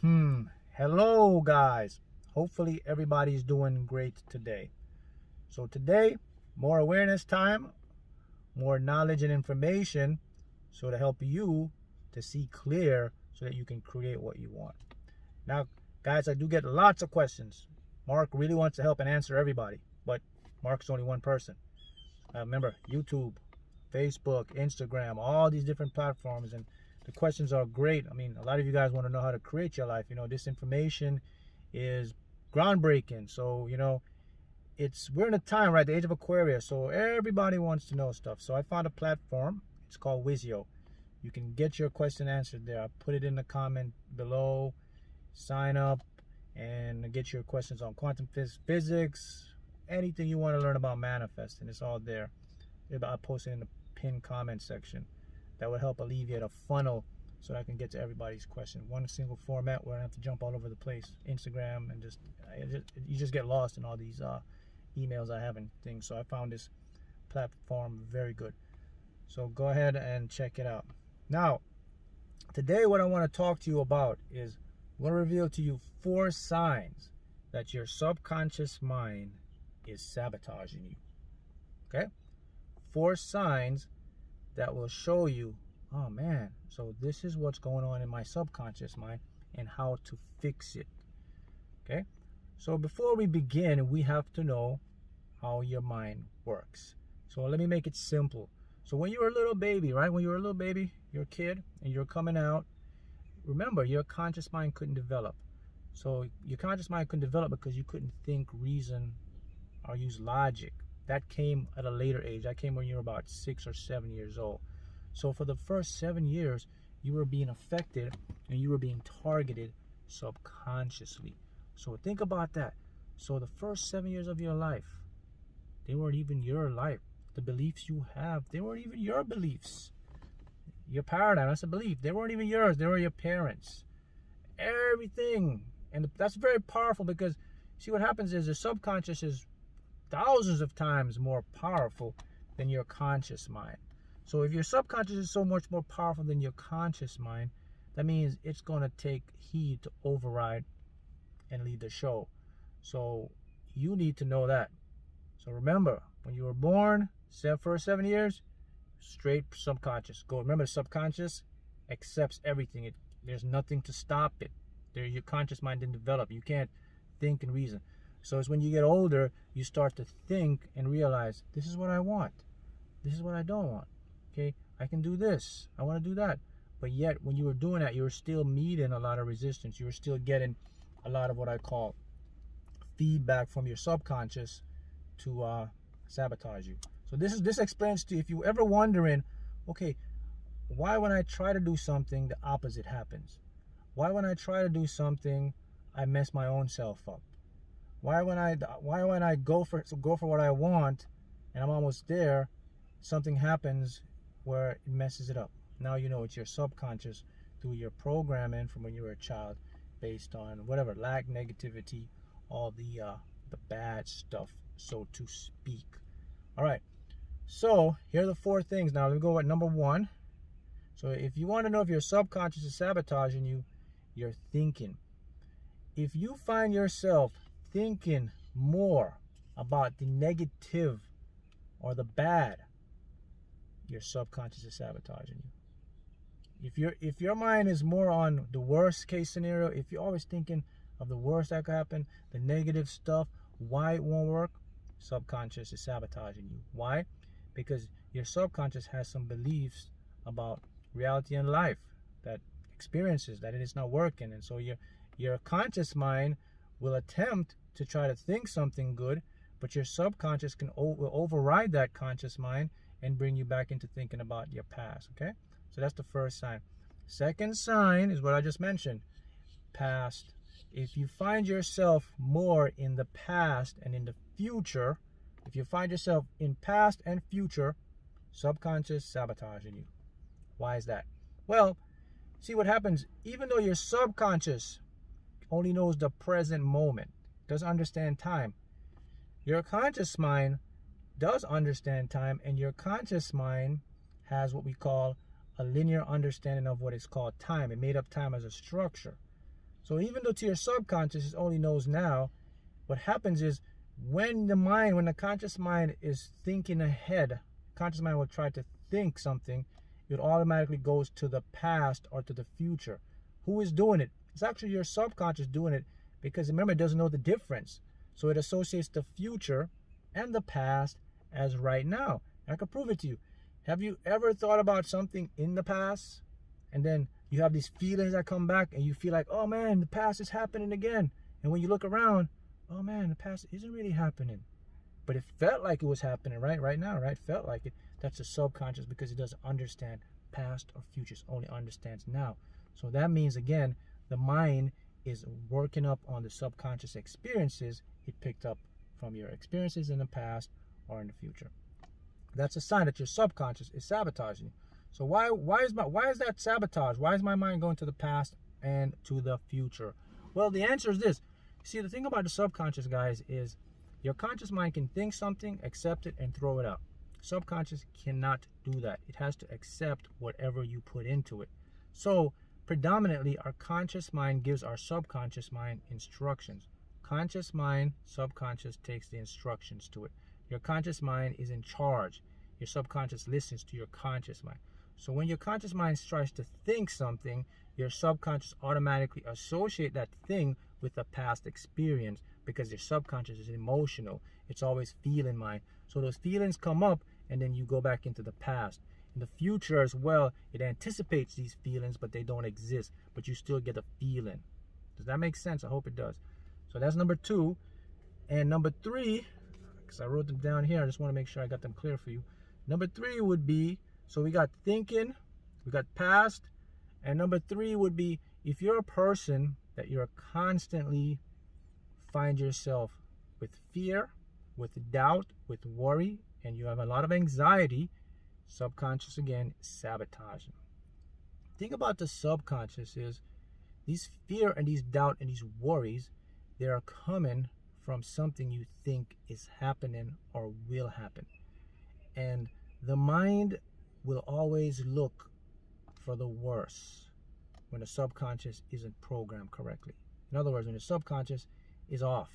Hello guys. Hopefully everybody's doing great today. So today, more awareness time, more knowledge and information, so to help you to see clear so that you can create what you want. Now, guys, I do get lots of questions. Mark really wants to help and answer everybody, but Mark's only one person. Remember, YouTube, Facebook, Instagram, all these different platforms, and the questions are great. I mean, a lot of you guys want to know how to create your life. This information is groundbreaking. So, we're in a time, right, the age of Aquarius, so everybody wants to know stuff. So I found a platform. It's called Wizio. You can get your question answered there. I put it in the comment below. Sign up and get your questions on quantum physics, anything you want to learn about manifesting. It's all there. I'll post it in the pinned comment section. That would help alleviate a funnel so that I can get to everybody's question. One single format where I have to jump all over the place. Instagram and you just get lost in all these emails I have and things. So I found this platform very good. So go ahead and check it out. Now, today what I want to talk to you about is I'm going to reveal to you 4 signs that your subconscious mind is sabotaging you. Okay? 4 signs that will show you, oh man, so this is what's going on in my subconscious mind and how to fix it. Okay? So before we begin, we have to know how your mind works. So let me make it simple. So when you were a little baby, right? When you were a little baby, you're a kid and you're coming out, remember, your conscious mind couldn't develop. So your conscious mind couldn't develop because you couldn't think, reason, or use logic. That came at a later age. That came when you were about 6 or 7 years old. So for the first 7 years, you were being affected and you were being targeted subconsciously. So think about that. So the first 7 years of your life, they weren't even your life. The beliefs you have, they weren't even your beliefs. Your paradigm, that's a belief. They weren't even yours. They were your parents. Everything. And that's very powerful because, see, what happens is the subconscious is thousands of times more powerful than your conscious mind. So if your subconscious is so much more powerful than your conscious mind, that means it's going to take heed to override and lead the show. So you need to know that. So remember, when you were born, first 7 years, straight subconscious. Go. Remember, the subconscious accepts everything. There's nothing to stop it. Your conscious mind didn't develop. You can't think and reason. So it's when you get older, you start to think and realize, this is what I want. This is what I don't want. Okay, I can do this. I want to do that. But yet, when you were doing that, you were still meeting a lot of resistance. You were still getting a lot of what I call feedback from your subconscious to sabotage you. So this explains to you, if you ever wondering, okay, why when I try to do something, the opposite happens? Why when I try to do something, I mess my own self up? Why when I go for what I want and I'm almost there, something happens where it messes it up? Now you know it's your subconscious through your programming from when you were a child, based on whatever, lack, negativity, all the bad stuff, so to speak. All right. So here are the 4 things. Now let me go at number 1. So if you want to know if your subconscious is sabotaging you, you're thinking. If you find yourself thinking more about the negative or the bad, your subconscious is sabotaging you. If your mind is more on the worst case scenario, if you're always thinking of the worst that could happen, the negative stuff, why it won't work, subconscious is sabotaging you. Why? Because your subconscious has some beliefs about reality and life, that experiences that it is not working, and so your conscious mind will attempt to try to think something good, but your subconscious will override that conscious mind and bring you back into thinking about your past. Okay, so that's the first sign. Second sign is what I just mentioned, past. If you find yourself more in the past and in the future, if you find yourself in past and future, subconscious sabotaging you. Why is that? Well, see what happens, even though your subconscious only knows the present moment, doesn't understand time, your conscious mind does understand time, and your conscious mind has what we call a linear understanding of what is called time. It made up time as a structure. So even though to your subconscious, it only knows now, what happens is when the conscious mind is thinking ahead, conscious mind will try to think something, it automatically goes to the past or to the future. Who is doing it? It's actually your subconscious doing it, because remember, it doesn't know the difference. So it associates the future and the past as right now. And I can prove it to you. Have you ever thought about something in the past, and then you have these feelings that come back, and you feel like, oh man, the past is happening again. And when you look around, oh man, the past isn't really happening. But it felt like it was happening right now, right? Felt like it. That's the subconscious, because it doesn't understand past or future. It only understands now. So that means, again, the mind is working up on the subconscious experiences it picked up from your experiences in the past or in the future. That's a sign that your subconscious is sabotaging you. So why is that sabotage? Why is my mind going to the past and to the future? Well, the answer is this. See, the thing about the subconscious, guys, is your conscious mind can think something, accept it, and throw it out. Subconscious cannot do that. It has to accept whatever you put into it. So predominantly, our conscious mind gives our subconscious mind instructions. Conscious mind, subconscious takes the instructions to it. Your conscious mind is in charge. Your subconscious listens to your conscious mind. So when your conscious mind tries to think something, your subconscious automatically associate that thing with a past experience, because your subconscious is emotional. It's always feeling mind. So those feelings come up, and then you go back into the past. In the future as well, it anticipates these feelings, but they don't exist, but you still get a feeling. Does that make sense? I hope it does. So that's number 2. And number 3, because I wrote them down here, I just want to make sure I got them clear for you. Number 3 would be, so we got thinking, we got past, and number 3 would be, if you're a person that you're constantly find yourself with fear, with doubt, with worry, and you have a lot of anxiety, subconscious, again, sabotaging. Think about the subconscious is these fear and these doubt and these worries, they are coming from something you think is happening or will happen. And the mind will always look for the worst when the subconscious isn't programmed correctly. In other words, when the subconscious is off,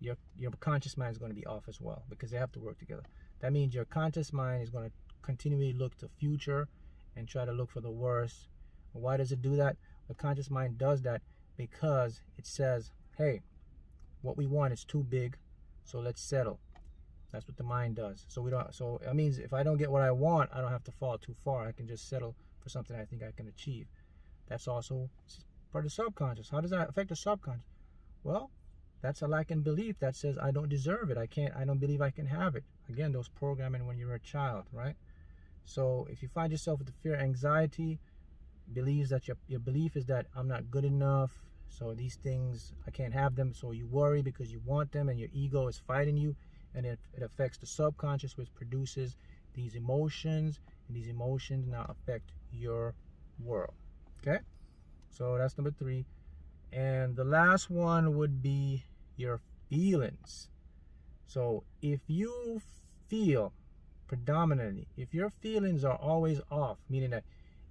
your conscious mind is going to be off as well, because they have to work together. That means your conscious mind is going to continually look to future and try to look for the worst. Why does it do that? The conscious mind does that because it says, hey, what we want is too big, so let's settle. That's what the mind does. So that means if I don't get what I want, I don't have to fall too far. I can just settle for something I think I can achieve. That's also part of the subconscious. How does that affect the subconscious? Well, that's a lack in belief that says I don't deserve it. I don't believe I can have it. Again, those programming when you're a child, right? So if you find yourself with the fear, anxiety, believes that your belief is that I'm not good enough, so these things, I can't have them, so you worry because you want them, and your ego is fighting you, and it affects the subconscious, which produces these emotions, and these emotions now affect your world. Okay, so that's number 3. And the last one would be your feelings. So if you feel predominantly, if your feelings are always off, meaning that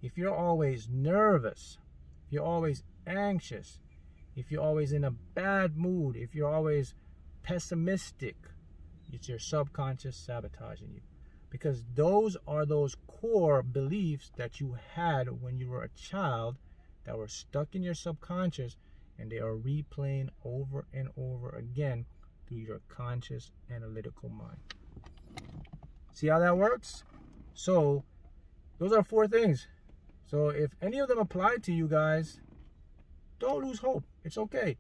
if you're always nervous, if you're always anxious, if you're always in a bad mood, if you're always pessimistic, it's your subconscious sabotaging you. Because those are those core beliefs that you had when you were a child that were stuck in your subconscious, and they are replaying over and over again through your conscious analytical mind. See how that works? So those are 4 things. So if any of them apply to you guys, don't lose hope. It's okay.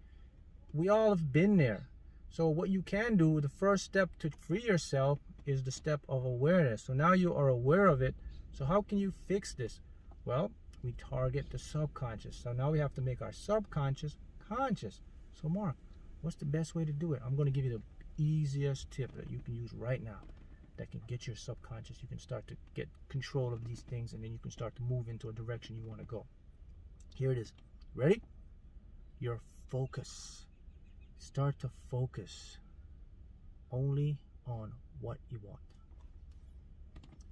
We all have been there. So what you can do, the first step to free yourself is the step of awareness. So now you are aware of it. So how can you fix this? Well, we target the subconscious. So now we have to make our subconscious conscious. So Mark, what's the best way to do it? I'm going to give you the easiest tip that you can use right now that can get your subconscious. You can start to get control of these things, and then you can start to move into a direction you want to go. Here it is. Ready? Your focus. Start to focus only on what you want.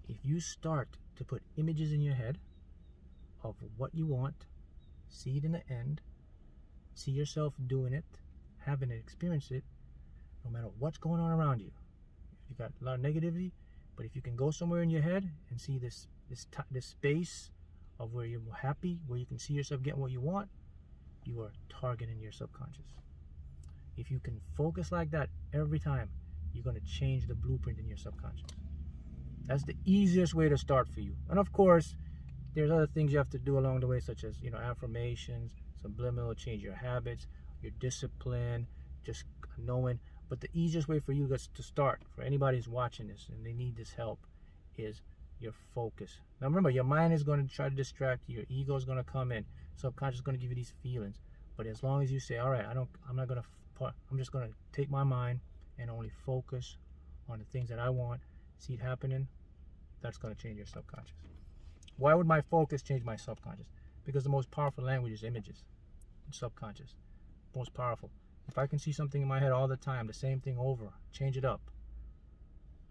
If you start to put images in your head of what you want, see it in the end, see yourself doing it, having it, experience it, no matter what's going on around you. You got a lot of negativity, but if you can go somewhere in your head and see this space of where you're happy, where you can see yourself getting what you want, you are targeting your subconscious. If you can focus like that every time, you're going to change the blueprint in your subconscious. That's the easiest way to start for you. And of course, there's other things you have to do along the way, such as, affirmations, subliminal, change your habits, your discipline, just knowing. But the easiest way for you guys to start, for anybody who's watching this and they need this help, is your focus. Now remember, your mind is going to try to distract you. Your ego is going to come in. Subconscious is going to give you these feelings. But as long as you say, all right, I'm just going to take my mind and only focus on the things that I want, see it happening, that's going to change your subconscious. Why would my focus change my subconscious? Because the most powerful language is images. Subconscious. Most powerful. If I can see something in my head all the time, the same thing over, change it up,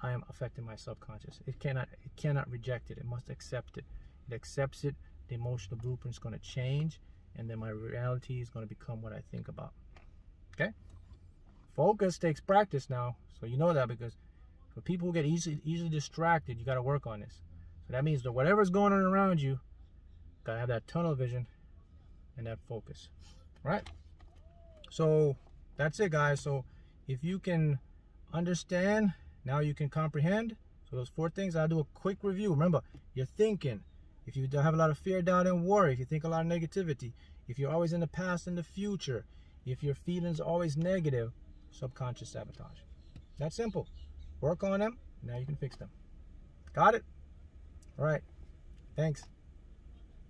I am affecting my subconscious. It cannot reject it. It must accept it. It accepts it. The emotional blueprint is going to change, and then my reality is going to become what I think about. Okay? Focus takes practice now, so you know that, because for people who get easily distracted, you got to work on this. So that means that whatever's going on around you, got to have that tunnel vision and that focus. Right? So that's it, guys. So if you can understand, now you can comprehend. So those 4 things, I'll do a quick review. Remember, you're thinking. If you have a lot of fear, doubt, and worry, if you think a lot of negativity, if you're always in the past and the future, if your feelings are always negative, subconscious sabotage. That's simple. Work on them. Now you can fix them. Got it? All right. Thanks.